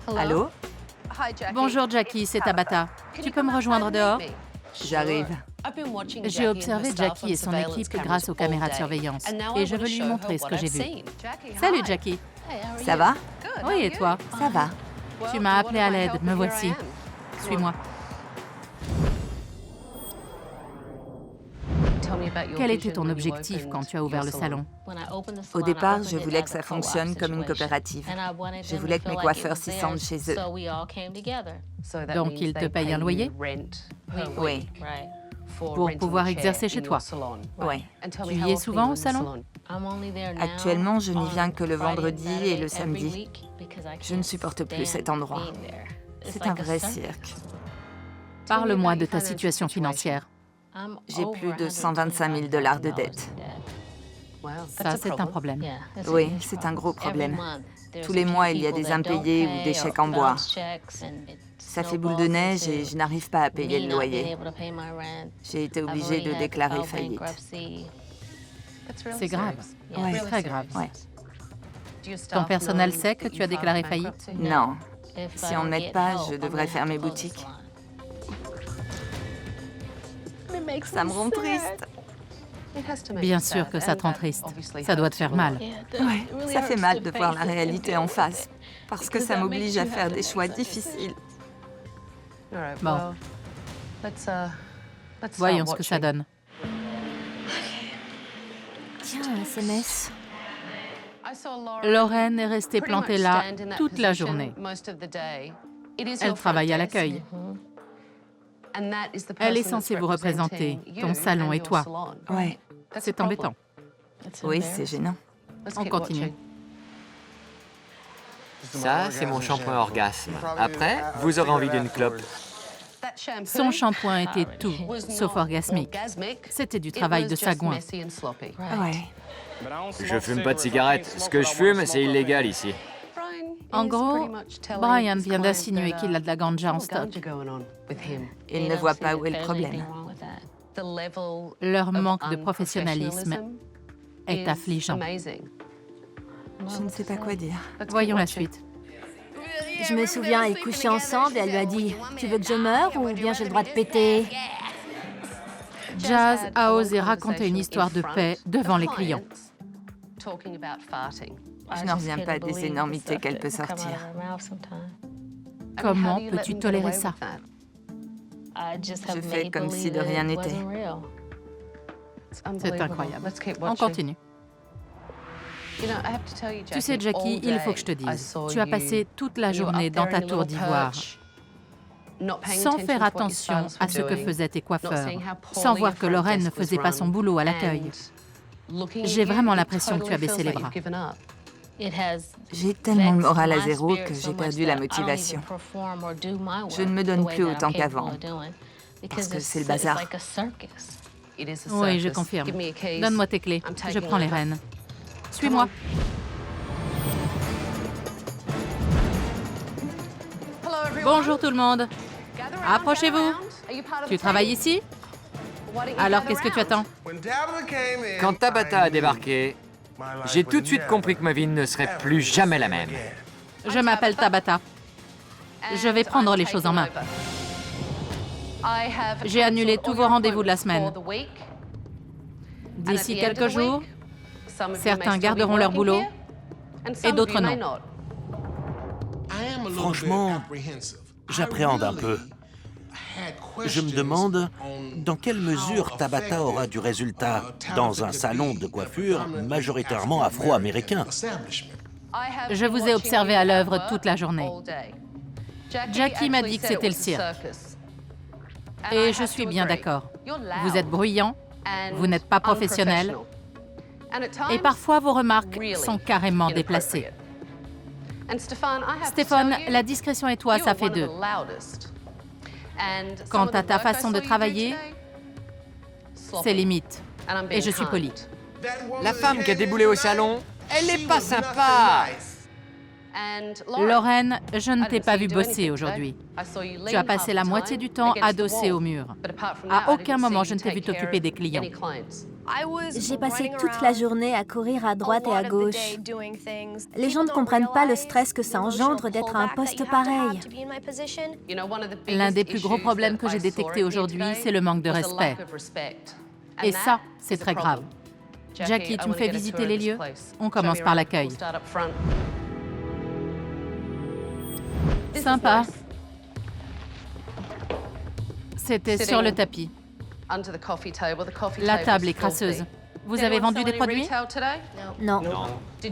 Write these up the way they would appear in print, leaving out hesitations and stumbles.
Allô? Bonjour Jackie, c'est Tabata. Tu peux me rejoindre dehors? J'arrive. J'ai observé Jackie et son équipe grâce aux caméras de surveillance et je veux lui montrer ce que j'ai vu. Salut Jackie. Ça va? Oui, et toi? Ça va. Tu m'as appelé à l'aide, me voici. Suis-moi. Quel était ton objectif quand tu as ouvert le salon? Au départ, je voulais que ça fonctionne comme une coopérative. Je voulais que mes coiffeurs s'y sentent chez eux. Donc ils te payent un loyer? Oui, Pour pouvoir exercer chez toi? oui. Tu y es souvent au salon? Actuellement, je n'y viens que le vendredi et le samedi. Je ne supporte plus cet endroit. C'est un vrai cirque. Parle-moi de ta situation financière. J'ai plus de 125 000 $ de dette. Ça, c'est un problème. Oui, c'est un gros problème. Tous les mois, il y a des impayés ou des chèques en bois. Ça fait boule de neige et je n'arrive pas à payer le loyer. J'ai été obligée de déclarer faillite. C'est grave. Ouais. Très grave. Ouais. Ton personnel sait que tu as déclaré faillite? Non. Si on ne m'aide pas, je devrais fermer boutique. Ça me rend triste. Bien sûr que ça te rend triste. Ça doit te faire mal. Ouais, ça fait mal de voir la réalité en face, parce que ça m'oblige à faire des choix difficiles. Bon, voyons ce que ça donne. Tiens, un SMS. Lorraine est restée plantée là toute la journée. Elle travaille à l'accueil. Elle est censée vous représenter, ton salon et toi. Ouais, C'est embêtant. oui, c'est gênant. On continue. Ça, c'est mon shampoing orgasme. Après, vous aurez envie d'une clope. Son shampoing était tout, sauf orgasmique. C'était du travail de sagouin. Ouais. Je fume pas de cigarette. Ce que je fume, c'est illégal ici. En gros, Brian vient d'insinuer qu'il a de la ganja en stock. Il ne voit pas où est le problème. Leur manque de professionnalisme est affligeant. Je ne sais pas quoi dire. Voyons la suite. Je me souviens, ils couchaient ensemble et elle lui a dit « Tu veux que je meure ou bien j'ai le droit de péter ?» Jazz a osé raconter une histoire de paix devant les clients. Je n'en reviens pas des énormités qu'elle peut sortir. Comment peux-tu tolérer ça? Je fais comme si de rien n'était. C'est incroyable. On continue. Tu sais, Jackie, il faut que je te dise, tu as passé toute la journée dans ta tour d'ivoire, sans faire attention à ce que faisaient tes coiffeurs, sans voir que Lorraine ne faisait pas son boulot à l'accueil. J'ai vraiment l'impression que tu as baissé les bras. J'ai tellement le moral à zéro que j'ai perdu la motivation. Je ne me donne plus autant qu'avant, parce que c'est le bazar. Oui, je confirme. Donne-moi tes clés, je prends les rênes. Suis-moi. Bonjour tout le monde. Approchez-vous. Tu travailles ici? Alors qu'est-ce que tu attends? Quand Tabata a débarqué, j'ai tout de suite compris que ma vie ne serait plus jamais la même. Je m'appelle Tabata. Je vais prendre les choses en main. J'ai annulé tous vos rendez-vous de la semaine. D'ici quelques jours, certains garderont leur boulot et d'autres non. Franchement, j'appréhende un peu. Je me demande dans quelle mesure Tabata aura du résultat dans un salon de coiffure majoritairement afro-américain. Je vous ai observé à l'œuvre toute la journée. Jackie m'a dit que c'était le cirque. Et je suis bien d'accord. Vous êtes bruyant, vous n'êtes pas professionnel, et parfois vos remarques sont carrément déplacées. Stéphane, la discrétion et toi, ça fait deux. Quant à ta façon de travailler, c'est limite. Et je suis polie. La femme qui a déboulé au salon, elle n'est pas sympa. Lorraine, je ne t'ai pas vu bosser aujourd'hui. Tu as passé la moitié du temps adossée au mur. À aucun moment, je ne t'ai vu t'occuper des clients. J'ai passé toute la journée à courir à droite et à gauche. Les gens ne comprennent pas le stress que ça engendre d'être à un poste pareil. L'un des plus gros problèmes que j'ai détecté aujourd'hui, c'est le manque de respect. Et ça, c'est très grave. Jackie, tu me fais visiter les lieux? On commence par l'accueil. Sympa. C'était sur le tapis. La table est crasseuse. Vous avez vendu des produits? Non.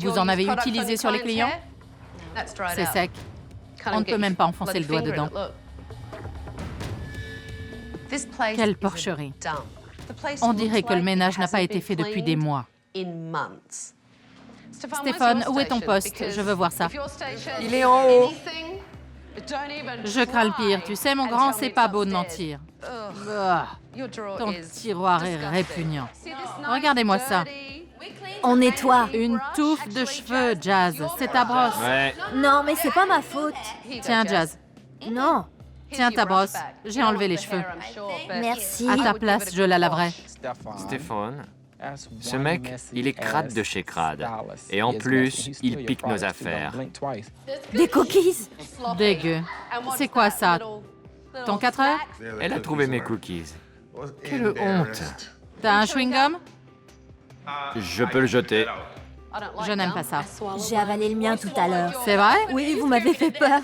Vous en avez utilisé sur les clients? C'est sec. On ne peut même pas enfoncer le doigt dedans. Quelle porcherie. On dirait que le ménage n'a pas été fait depuis des mois. Stéphane, où est ton poste? Je veux voir ça. Il est en haut. Je crains le pire. Tu sais, mon grand, c'est pas beau de mentir. Ton tiroir est répugnant. Regardez-moi ça. On nettoie. Une touffe de cheveux, Jazz. C'est ta brosse. Ouais. Non, mais c'est pas ma faute. Tiens, Jazz. Non. Tiens ta brosse. J'ai enlevé les cheveux. Merci. À ta place, je la laverai. Stéphane, ce mec, il est crade de chez crade. Et en plus, il pique nos affaires. Des cookies. Dégueu. C'est quoi ça? Ton 4 heures? Elle a trouvé mes cookies. Quelle honte. T'as un chewing-gum? Je peux le jeter. Je n'aime pas ça. J'ai avalé le mien tout à l'heure. C'est vrai? Oui, vous m'avez fait peur.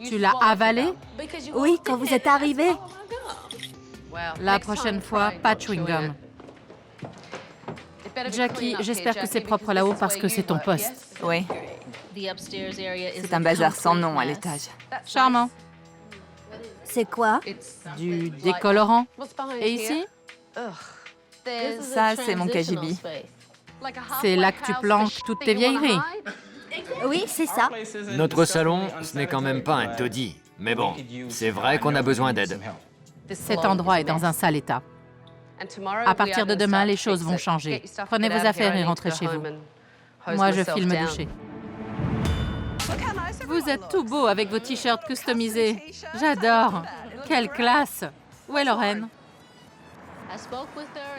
Tu l'as avalé? Oui, quand vous êtes arrivé. La prochaine fois, pas de chewing-gum. Jackie, j'espère que c'est propre là-haut parce que c'est ton poste. Oui, c'est un bazar sans nom à l'étage. Charmant. C'est quoi? Du décolorant. Et ici? Ça, c'est mon KGB. C'est là que tu planques toutes tes vieilleries. Oui, c'est ça. Notre salon, ce n'est quand même pas un taudis. Mais bon, c'est vrai qu'on a besoin d'aide. Cet endroit est dans un sale état. À partir de demain, les choses vont changer. Prenez vos affaires et rentrez chez vous. Moi, je file me doucher. Vous êtes tout beau avec vos t-shirts customisés. J'adore. Quelle classe. Où est Lorraine?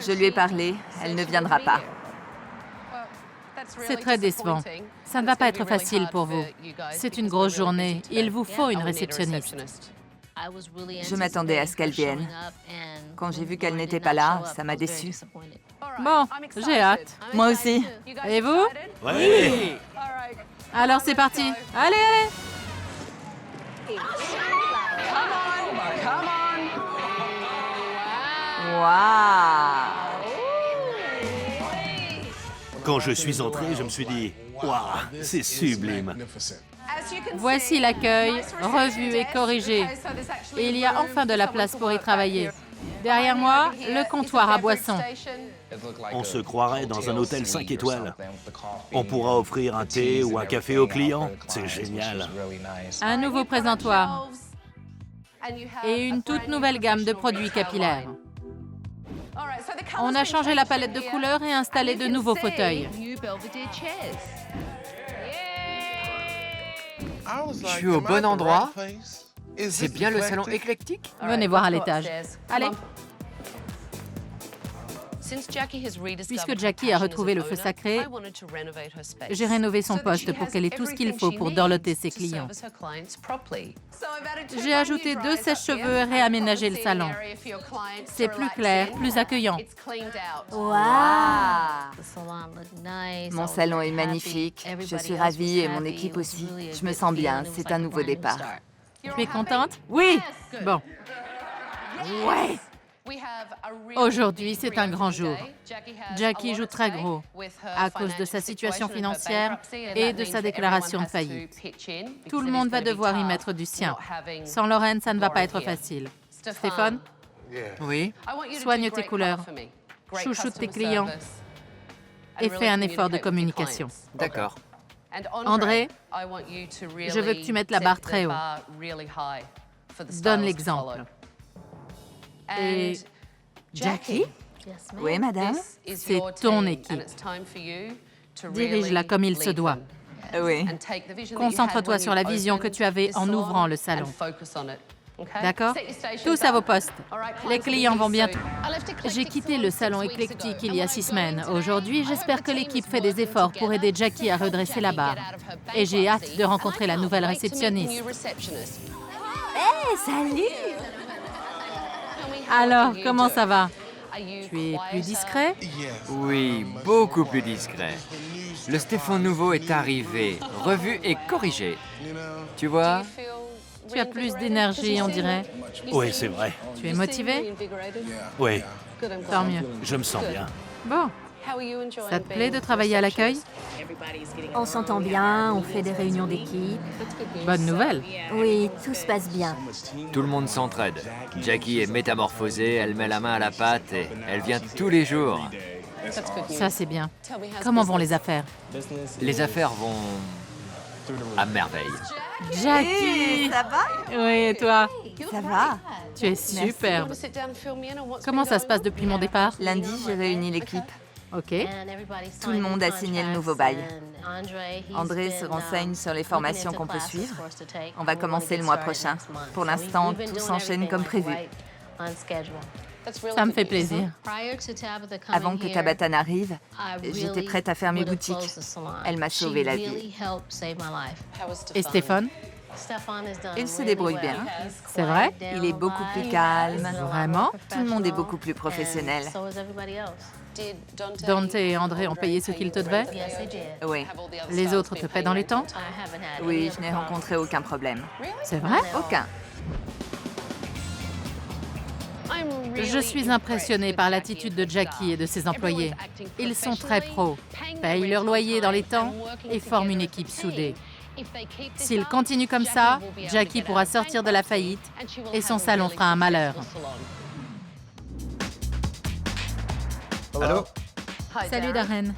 Je lui ai parlé, elle ne viendra pas. C'est très décevant. Ça ne va pas être facile pour vous. C'est une grosse journée. Il vous faut une réceptionniste. Je m'attendais à ce qu'elle vienne. Quand j'ai vu qu'elle n'était pas là, ça m'a déçue. Bon, j'ai hâte. Moi aussi. Et vous? Oui. Alors c'est parti. Allez, allez! Waouh! Quand je suis entré, je me suis dit, waouh, c'est sublime. Voici l'accueil, revu et corrigé. Et il y a enfin de la place pour y travailler. Derrière moi, le comptoir à boissons. On se croirait dans un hôtel 5 étoiles. On pourra offrir un thé ou un café aux clients. C'est génial. Un nouveau présentoir. Et une toute nouvelle gamme de produits capillaires. On a changé la palette de couleurs et installé de nouveaux fauteuils. Je suis au bon endroit. C'est bien le salon éclectique? Venez voir à l'étage. Allez. Puisque Jackie a retrouvé le feu sacré, j'ai rénové son poste pour qu'elle ait tout ce qu'il faut pour dorloter ses clients. J'ai ajouté 2 sèche-cheveux et réaménagé le salon. C'est plus clair, plus accueillant. Waouh! Mon salon est magnifique. Je suis ravie et mon équipe aussi. Je me sens bien, c'est un nouveau départ. Tu es contente? Oui! Bon. Ouais! Aujourd'hui, c'est un grand jour. Jackie joue très gros à cause de sa situation financière et de sa déclaration de faillite. Tout le monde va devoir y mettre du sien. Sans Lorraine, ça ne va pas être facile. Stéphane, Oui. soigne tes couleurs, chouchoute tes clients et fais un effort de communication. D'accord. André, je veux que tu mettes la barre très haut. Donne l'exemple. Et Jackie, Oui, madame? c'est ton équipe. Dirige-la comme il se doit. Oui. Concentre-toi sur la vision que tu avais en ouvrant le salon. D'accord? Tous à vos postes. Les clients vont bientôt. J'ai quitté le salon éclectique il y a 6 semaines. Aujourd'hui, j'espère que l'équipe fait des efforts pour aider Jackie à redresser la barre. Et j'ai hâte de rencontrer la nouvelle réceptionniste. Hé, salut! Alors, comment ça va? Tu es plus discret? Oui, beaucoup plus discret. Le Stéphane nouveau est arrivé, revu et corrigé. Tu vois? Tu as plus d'énergie, on dirait. Oui, c'est vrai. Tu es motivé? Oui, Tant mieux. je me sens bien. Bon, ça te plaît de travailler à l'accueil? On s'entend bien, on fait des réunions d'équipe. Bonne nouvelle. Oui, tout se passe bien. Tout le monde s'entraide. Jackie est métamorphosée, elle met la main à la pâte et elle vient tous les jours. Ça, c'est bien. Comment vont les affaires? Les affaires vont à merveille. Jackie! Ça va? Oui, et toi? Ça va. Tu es superbe. Comment ça se passe depuis mon départ? Lundi, j'ai réuni l'équipe. Ok. Tout le monde a signé le nouveau bail. André se renseigne sur les formations qu'on peut suivre. On va commencer le mois prochain. Pour l'instant, tout s'enchaîne comme prévu. Ça me fait plaisir. Avant que Tabata n'arrive, j'étais prête à faire mes boutiques. Elle m'a sauvé la vie. Et Stéphane? Il se débrouille bien. C'est vrai? Il est beaucoup plus calme. Vraiment? Tout le monde est beaucoup plus professionnel. Dante et André ont payé ce qu'ils te devaient? Oui. Les autres te paient dans les temps? Oui, je n'ai rencontré aucun problème. C'est vrai? Aucun. Je suis impressionnée par l'attitude de Jackie et de ses employés. Ils sont très pros, payent leur loyer dans les temps et forment une équipe soudée. S'ils continuent comme ça, Jackie pourra sortir de la faillite et son salon fera un malheur. Allô? Salut Darren.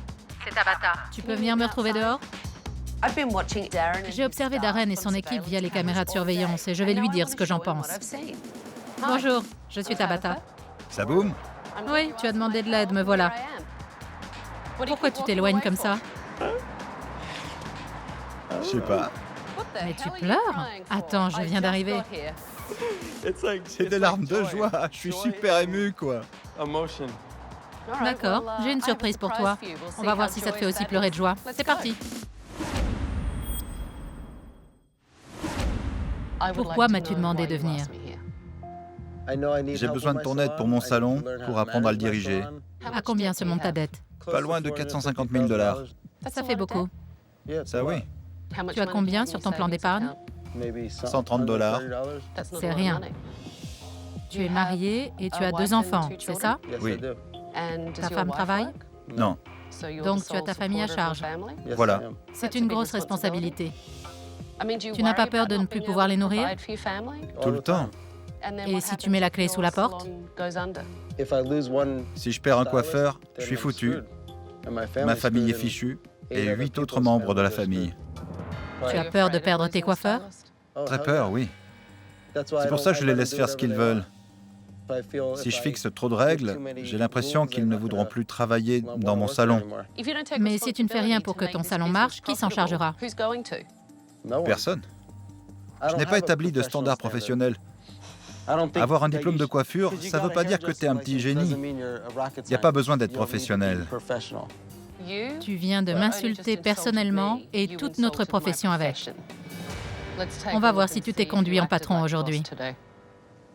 C'est Tabata. Tu peux venir me retrouver dehors? J'ai observé Darren et son équipe via les caméras de surveillance et je vais lui dire ce que j'en pense. Bonjour, je suis Tabata. Ça boum? Oui, tu as demandé de l'aide, me voilà. Pourquoi tu t'éloignes comme ça? Je sais pas. Mais tu pleures? Attends, je viens d'arriver. C'est des larmes de joie. Je suis super ému, quoi. D'accord, j'ai une surprise pour toi. On va voir si ça te fait aussi pleurer de joie. C'est parti. Pourquoi m'as-tu demandé de venir? J'ai besoin de ton aide pour mon salon, pour apprendre à le diriger. À combien se monte ta dette? Pas loin de 450 000 $. Ça fait beaucoup. Ça oui. Tu as combien sur ton plan d'épargne? 130 $. C'est rien. Tu es marié et tu as 2 enfants, c'est ça? Oui. Ta femme travaille? Non. Donc tu as ta famille à charge. Voilà. C'est une grosse responsabilité. Tu n'as pas peur de ne plus pouvoir les nourrir? Tout le temps. Et si tu mets la clé sous la porte? Si je perds un coiffeur, je suis foutu. Ma famille est fichue et 8 autres membres de la famille. Tu as peur de perdre tes coiffeurs? Très peur, oui. C'est pour ça que je les laisse faire ce qu'ils veulent. Si je fixe trop de règles, j'ai l'impression qu'ils ne voudront plus travailler dans mon salon. Mais si tu ne fais rien pour que ton salon marche, qui s'en chargera? Personne. Je n'ai pas établi de standard professionnel. Avoir un diplôme de coiffure, ça ne veut pas dire que tu es un petit génie. Il n'y a pas besoin d'être professionnel. Tu viens de m'insulter personnellement et toute notre profession avec. On va voir si tu t'es conduit en patron aujourd'hui.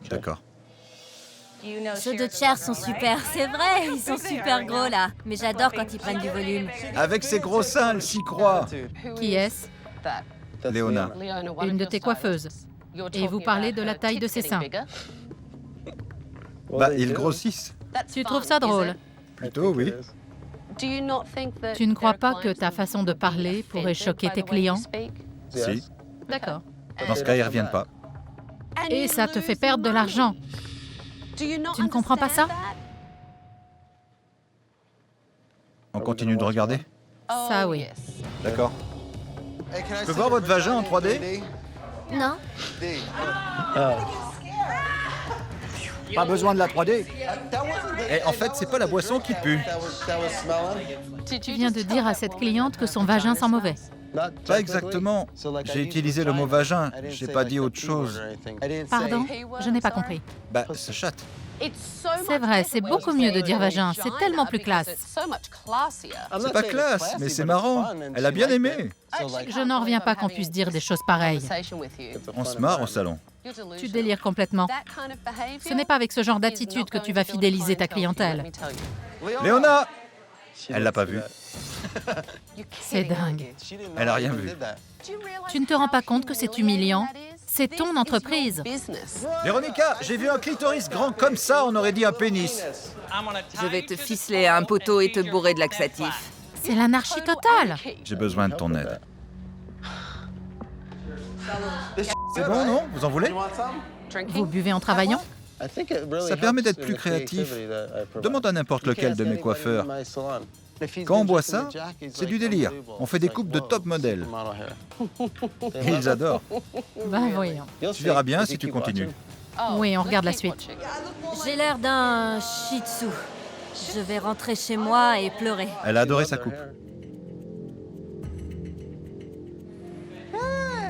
D'accord. Ceux de Cher sont super, c'est vrai, ils sont super gros là. Mais j'adore quand ils prennent du volume. Avec ses gros seins, elle s'y croit. Qui est-ce? Léona. Une de tes coiffeuses. Et vous parlez de la taille de ses seins. Bah, ils grossissent. Tu trouves ça drôle? Plutôt, oui. Tu ne crois pas que ta façon de parler pourrait choquer tes clients? Si. D'accord. Dans ce cas, ils ne reviennent pas. Et ça te fait perdre de l'argent. Tu ne comprends pas ça? On continue de regarder? Ça, oui. D'accord. Je peux voir votre vagin en 3D? Non? Pas besoin de la 3D. Et en fait, c'est pas la boisson qui pue. Tu viens de dire à cette cliente que son vagin sent mauvais. Pas exactement. J'ai utilisé le mot vagin, j'ai pas dit autre chose. Pardon? Je n'ai pas compris. Bah, ça chatte. C'est vrai, c'est beaucoup mieux de dire vagin, c'est tellement plus classe. C'est pas classe, mais c'est marrant. Elle a bien aimé. Je n'en reviens pas qu'on puisse dire des choses pareilles. On se marre au salon. Tu délires complètement. Ce n'est pas avec ce genre d'attitude que tu vas fidéliser ta clientèle. Léona! Elle l'a pas vu. C'est dingue. Elle a rien vu. Tu ne te rends pas compte que c'est humiliant? C'est ton entreprise. Véronica, j'ai vu un clitoris grand comme ça, on aurait dit un pénis. Je vais te ficeler à un poteau et te bourrer de laxatif. C'est l'anarchie totale. J'ai besoin de ton aide. C'est bon, non? Vous en voulez? Vous buvez en travaillant? Ça permet d'être plus créatif. Demande à n'importe lequel de mes coiffeurs. Quand on boit ça, c'est du délire. On fait des coupes de top modèle. Et ils adorent. Ben voyons. Tu verras bien si tu continues. Oui, on regarde la suite. J'ai l'air d'un shih tzu. Je vais rentrer chez moi et pleurer. Elle a adoré sa coupe.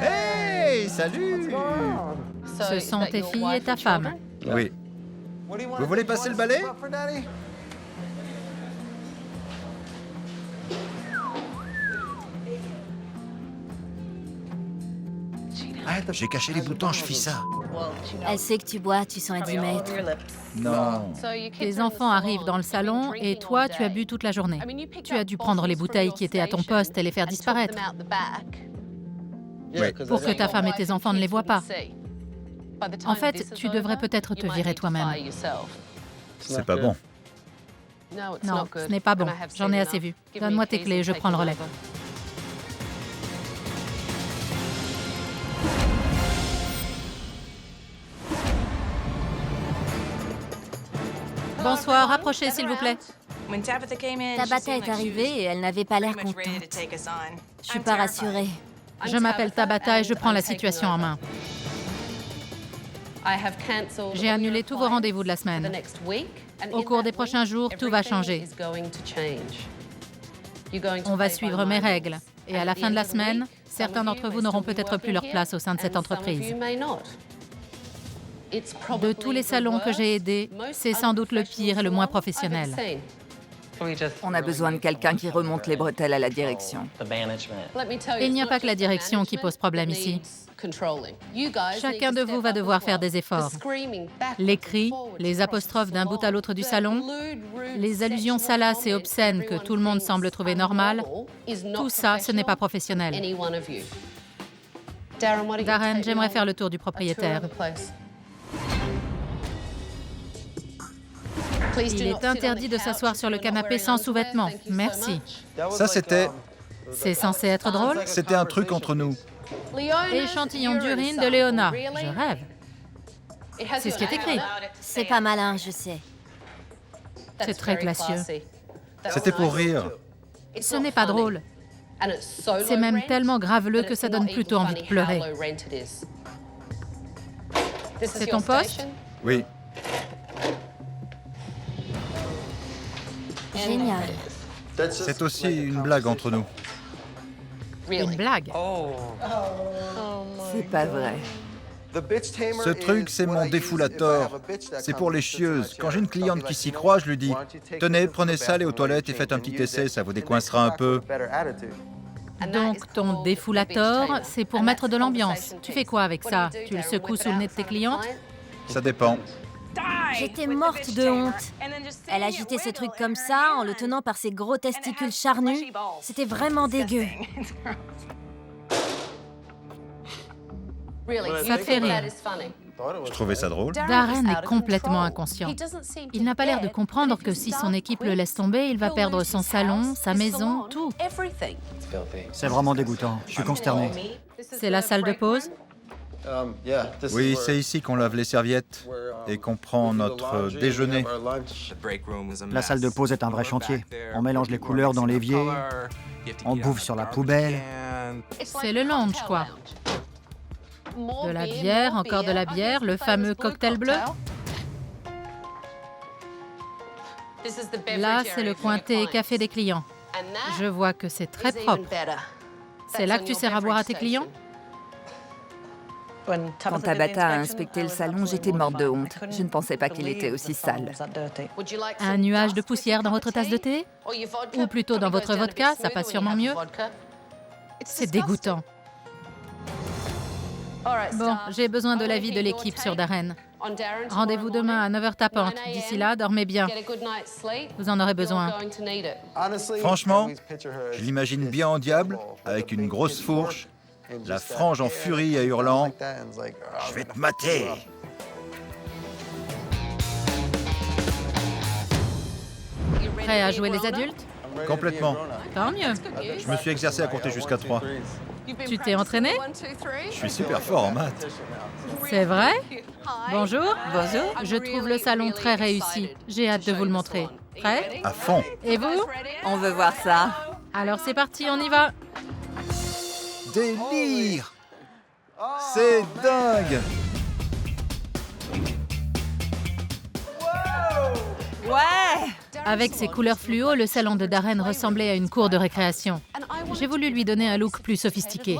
Hey, salut! Ce sont tes filles et ta femme. Oui. Vous voulez passer le balai? J'ai caché les boutons, je fis ça. Elle sait que tu bois, tu sens à 10 mètres. Non. Tes enfants arrivent dans le salon et toi, tu as bu toute la journée. Tu as dû prendre les bouteilles qui étaient à ton poste et les faire disparaître. Oui. Pour que ta femme et tes enfants ne les voient pas. En fait, tu devrais peut-être te virer toi-même. C'est pas bon. Non, ce n'est pas bon. J'en ai assez vu. Donne-moi tes clés, je prends le relais. Bonsoir, approchez s'il vous plaît. Tabitha est arrivée et elle n'avait pas l'air contente. Je suis pas rassurée. Je m'appelle Tabitha et je prends la situation en main. J'ai annulé tous vos rendez-vous de la semaine. Au cours des prochains jours, tout va changer. On va suivre mes règles. Et à la fin de la semaine, certains d'entre vous n'auront peut-être plus leur place au sein de cette entreprise. De tous les salons que j'ai aidés, c'est sans doute le pire et le moins professionnel. On a besoin de quelqu'un qui remonte les bretelles à la direction. Il n'y a pas que la direction qui pose problème ici. Chacun de vous va devoir faire des efforts. Les cris, les apostrophes d'un bout à l'autre du salon, les allusions salaces et obscènes que tout le monde semble trouver normales, tout ça, ce n'est pas professionnel. Darren, j'aimerais faire le tour du propriétaire. Il est interdit de s'asseoir sur le canapé sans sous-vêtements. Merci. Ça, c'était C'est censé être drôle? un truc entre nous. Échantillon d'urine de Léona. Je rêve. C'est ce qui est écrit. C'est pas malin, je sais. C'est très classieux. C'était pour rire. Ce n'est pas drôle. C'est même tellement graveleux que ça donne plutôt envie de pleurer. C'est ton poste? Oui. Génial. C'est aussi une blague entre nous. Une blague. C'est pas vrai. Ce truc, c'est mon défoulator. C'est pour les chieuses. Quand j'ai une cliente qui s'y croit, je lui dis « Tenez, prenez ça, allez aux toilettes et faites un petit essai, ça vous décoincera un peu. » Donc, ton défoulator, c'est pour mettre de l'ambiance. Tu fais quoi avec ça? Tu le secoues sous le nez de tes clientes? Ça dépend. J'étais morte de honte. Elle agitait ce truc comme ça, en le tenant par ses gros testicules charnus. C'était vraiment dégueu. Ça te fait rire. Je trouvais ça drôle. Darren est complètement inconscient. Il n'a pas l'air de comprendre que si son équipe le laisse tomber, il va perdre son salon, sa maison, tout. C'est vraiment dégoûtant. Je suis consterné. C'est la salle de pause? Oui, c'est ici qu'on lave les serviettes et qu'on prend notre déjeuner. La salle de pause est un vrai chantier. On mélange les couleurs dans l'évier, on bouffe sur la poubelle. C'est le lounge, quoi. De la bière, encore de la bière, le fameux cocktail bleu. Là, c'est le coin thé et café des clients. Je vois que c'est très propre. C'est là que tu sers à boire à tes clients? Quand Tabitha a inspecté le salon, j'étais morte de honte. Je ne pensais pas qu'il était aussi sale. Un nuage de poussière dans votre tasse de thé? Ou plutôt dans votre vodka, ça passe sûrement mieux? C'est dégoûtant. Bon, j'ai besoin de l'avis de l'équipe sur Darren. Rendez-vous demain à 9h tapante. D'ici là, dormez bien. Vous en aurez besoin. Franchement, je l'imagine bien en diable, avec une grosse fourche, la frange en furie et hurlant « Je vais te mater !» Prêt à jouer les adultes? Complètement. Tant mieux. Je me suis exercé à compter jusqu'à 3. Tu t'es entraîné? Je suis super fort en maths. C'est vrai? Bonjour. Bonjour. Je trouve le salon très réussi. J'ai hâte de vous le montrer. Prêt? À fond. Et vous? On veut voir ça. Alors c'est parti, on y va. Délire! C'est dingue! Ouais! Avec ses couleurs fluo, le salon de Darren ressemblait à une cour de récréation. J'ai voulu lui donner un look plus sophistiqué.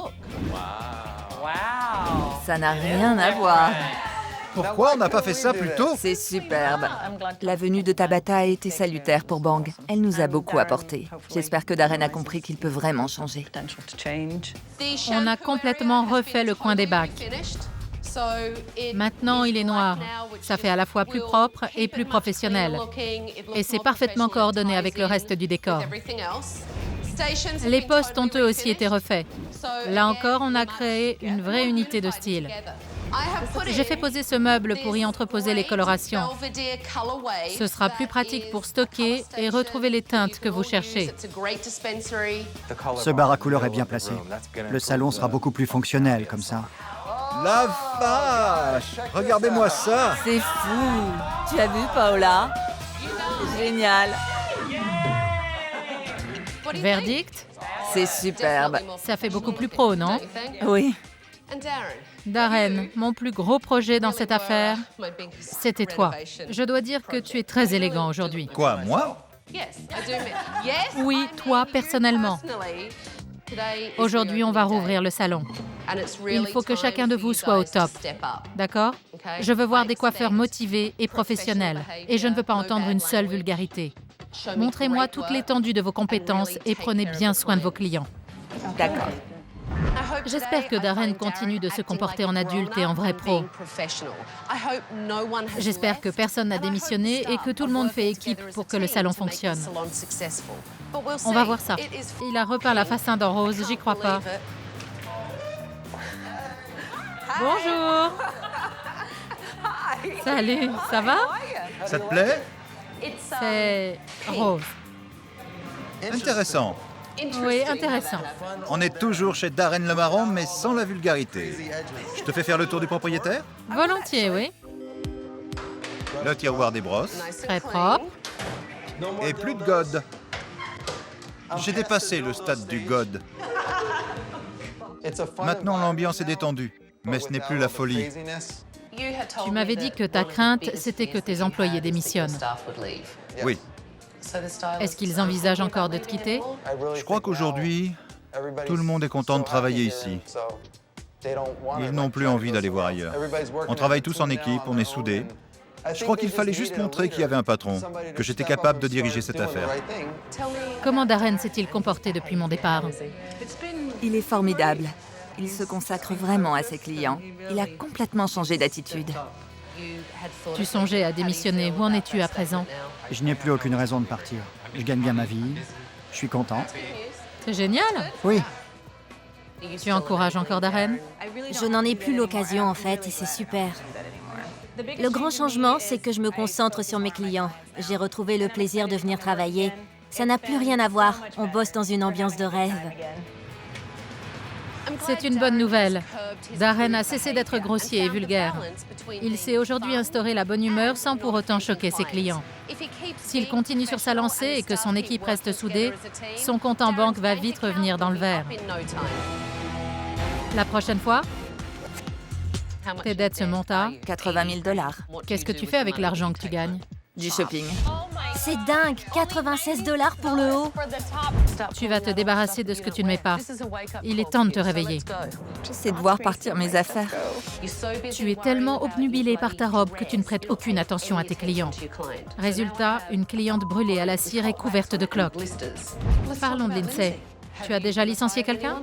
Ça n'a rien à voir. Pourquoi on n'a pas fait ça plus tôt? C'est superbe. La venue de Tabitha a été salutaire pour Bang. Elle nous a beaucoup apporté. J'espère que Darren a compris qu'il peut vraiment changer. On a complètement refait le coin des bacs. Maintenant, il est noir. Ça fait à la fois plus propre et plus professionnel. Et c'est parfaitement coordonné avec le reste du décor. Les postes ont eux aussi été refaits. Là encore, on a créé une vraie unité de style. J'ai fait poser ce meuble pour y entreposer les colorations. Ce sera plus pratique pour stocker et retrouver les teintes que vous cherchez. Ce bar à couleurs est bien placé. Le salon sera beaucoup plus fonctionnel comme ça. La vache! Regardez-moi ça! C'est fou! Tu as vu, Paola? Génial! Verdict? C'est superbe. Ça fait beaucoup plus pro, non? Oui. Darren, mon plus gros projet dans cette affaire, c'était toi. Je dois dire que tu es très élégant aujourd'hui. Quoi, moi? Oui, toi, personnellement. Aujourd'hui, on va rouvrir le salon. Il faut que chacun de vous soit au top. D'accord? Je veux voir des coiffeurs motivés et professionnels. Et je ne veux pas entendre une seule vulgarité. Montrez-moi toute l'étendue de vos compétences et prenez bien soin de vos clients. D'accord. J'espère que Darren continue de se comporter en adulte et en vrai pro. J'espère que personne n'a démissionné et que tout le monde fait équipe pour que le salon fonctionne. On va voir ça. Il a repeint la façade en rose, j'y crois pas. Bonjour. Salut, ça va? Ça te plaît? C'est rose. Intéressant. Oui, intéressant. On est toujours chez Darren le Marron, mais sans la vulgarité. Je te fais faire le tour du propriétaire? Volontiers, oui. Le tiroir des brosses. Très propre. Et plus de God. J'ai dépassé le stade du God. Maintenant, l'ambiance est détendue, mais ce n'est plus la folie. Tu m'avais dit que ta crainte, c'était que tes employés démissionnent. Oui, Est-ce qu'ils envisagent encore de te quitter? je crois qu'aujourd'hui, tout le monde est content de travailler ici. Ils n'ont plus envie d'aller voir ailleurs. On travaille tous en équipe, on est soudés. Je crois qu'il fallait juste montrer qu'il y avait un patron, que j'étais capable de diriger cette affaire. Comment Darren s'est-il comporté depuis mon départ? Il est formidable. Il se consacre vraiment à ses clients. Il a complètement changé d'attitude. Tu songeais à démissionner. Où en es-tu à présent? Je n'ai plus aucune raison de partir. Je gagne bien ma vie. Je suis content. C'est génial. Oui, Tu encourages encore Darren? Je n'en ai plus l'occasion en fait et c'est super. Le grand changement, c'est que je me concentre sur mes clients. J'ai retrouvé le plaisir de venir travailler. Ça n'a plus rien à voir. On bosse dans une ambiance de rêve. C'est une bonne nouvelle. Darren a cessé d'être grossier et vulgaire. Il sait aujourd'hui instaurer la bonne humeur sans pour autant choquer ses clients. S'il continue sur sa lancée et que son équipe reste soudée, son compte en banque va vite revenir dans le vert. La prochaine fois, tes dettes se montent à... 80 000 $. Qu'est-ce que tu fais avec l'argent que tu gagnes? Du shopping. C'est dingue, 96 $ pour le haut. Tu vas te débarrasser de ce que tu ne mets pas. Il est temps de te réveiller. J'essaie de voir partir mes affaires. Tu es tellement obnubilé par ta robe que tu ne prêtes aucune attention à tes clients. Résultat, une cliente brûlée à la cire et couverte de cloques. Parlons de Lindsay. Tu as déjà licencié quelqu'un?